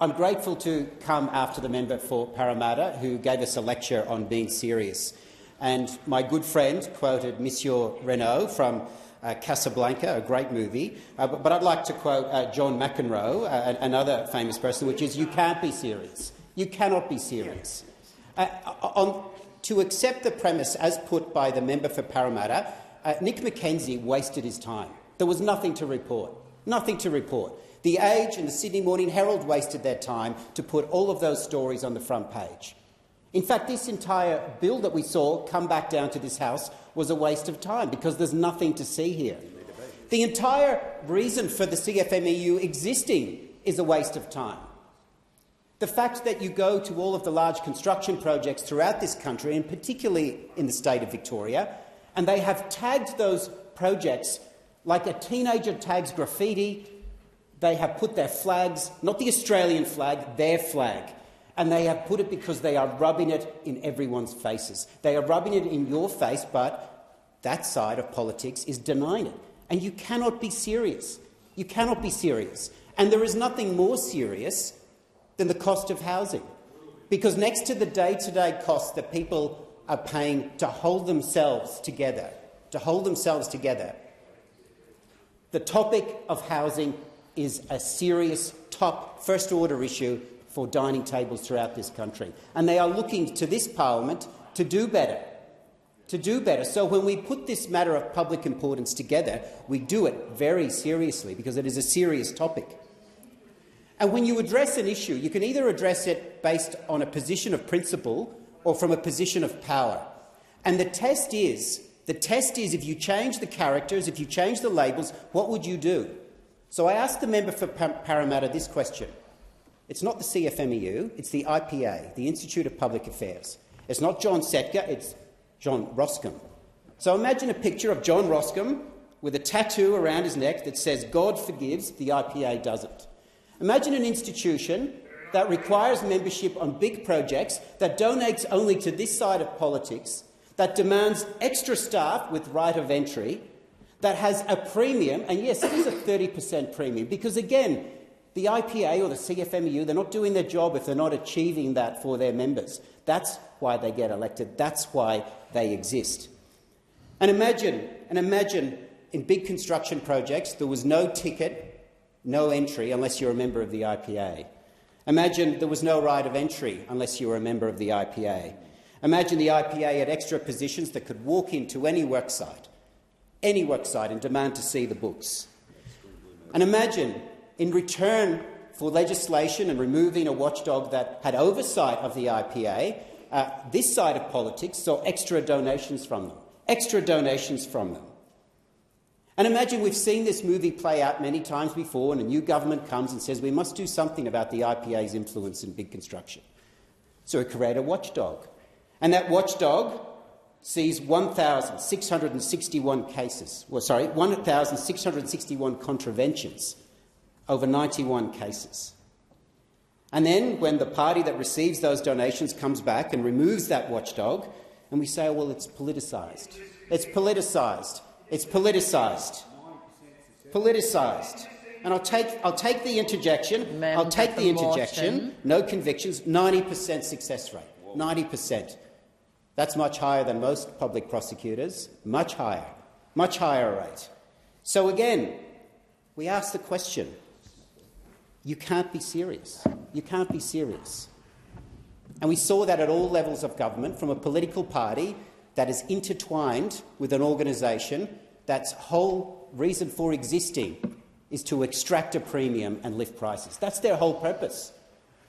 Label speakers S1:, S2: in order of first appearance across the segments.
S1: I'm grateful to come after the member for Parramatta, who gave us a lecture on being serious. And my good friend quoted Monsieur Renault from Casablanca, a great movie. But I'd like to quote John McEnroe, another famous person, which is, "You can't be serious. You cannot be serious." To accept the premise as put by the member for Parramatta, Nick McKenzie wasted his time. There was nothing to report. Nothing to report. The Age and the Sydney Morning Herald wasted their time to put all of those stories on the front page. In fact, this entire bill that we saw come back down to this House was a waste of time because there's nothing to see here. The entire reason for the CFMEU existing is a waste of time. The fact that you go to all of the large construction projects throughout this country, and particularly in the state of Victoria, and they have tagged those projects like a teenager tags graffiti. They have put their flags, not the Australian flag, their flag. And they have put it because they are rubbing it in everyone's faces. They are rubbing it in your face, but that side of politics is denying it. And you cannot be serious. You cannot be serious. And there is nothing more serious than the cost of housing. Because next to the day-to-day costs that people are paying to hold themselves together, the topic of housing is a serious top first-order issue for dining tables throughout this country. And they are looking to this parliament to do better. So when we put this matter of public importance together, we do it very seriously because it is a serious topic. And when you address an issue, you can either address it based on a position of principle or from a position of power. And the test is if you change the characters, if you change the labels, what would you do? So I asked the member for Parramatta this question. It's not the CFMEU, it's the IPA, the Institute of Public Affairs. It's not John Setka, it's John Roscombe. So imagine a picture of John Roscombe with a tattoo around his neck that says, "God forgives, the IPA doesn't." Imagine an institution that requires membership on big projects, that donates only to this side of politics, that demands extra staff with right of entry, that has a premium, and yes, it is a 30% premium, because again, the IPA or the CFMEU, they're not doing their job if they're not achieving that for their members. That's why they get elected. That's why they exist. And imagine in big construction projects there was no ticket, no entry unless you're a member of the IPA. Imagine there was no right of entry unless you were a member of the IPA. Imagine the IPA had extra positions that could walk into any worksite and demand to see the books. And imagine, in return for legislation and removing a watchdog that had oversight of the IPA, this side of politics saw extra donations from them. And imagine we've seen this movie play out many times before, and a new government comes and says we must do something about the IPA's influence in big construction. So we create a watchdog. And that watchdog sees 1,661 cases. 1,661 contraventions over 91 cases. And then when the party that receives those donations comes back and removes that watchdog, and we say, well, it's politicised. It's politicised. It's politicised. Politicised. And I'll take the interjection. No convictions. 90% success rate. 90%. That's much higher than most public prosecutors. Much higher rate. So again, we ask the question. You can't be serious. You can't be serious. And we saw that at all levels of government, from a political party that is intertwined with an organisation that's whole reason for existing is to extract a premium and lift prices. That's their whole purpose.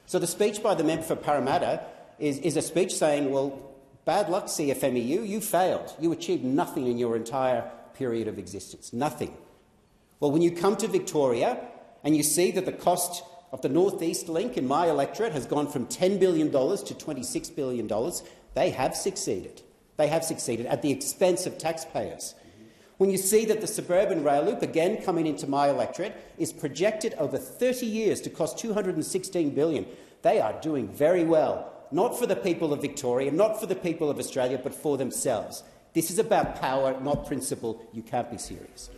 S1: So the speech by the member for Parramatta is a speech saying, well, bad luck, CFMEU, you failed. You achieved nothing in your entire period of existence. Nothing. Well, when you come to Victoria and you see that the cost of the North East Link in my electorate has gone from $10 billion to $26 billion, they have succeeded. They have succeeded at the expense of taxpayers. When you see that the suburban rail loop, again coming into my electorate, is projected over 30 years to cost $216 billion, they are doing very well, not for the people of Victoria, not for the people of Australia, but for themselves. This is about power, not principle. You can't be serious.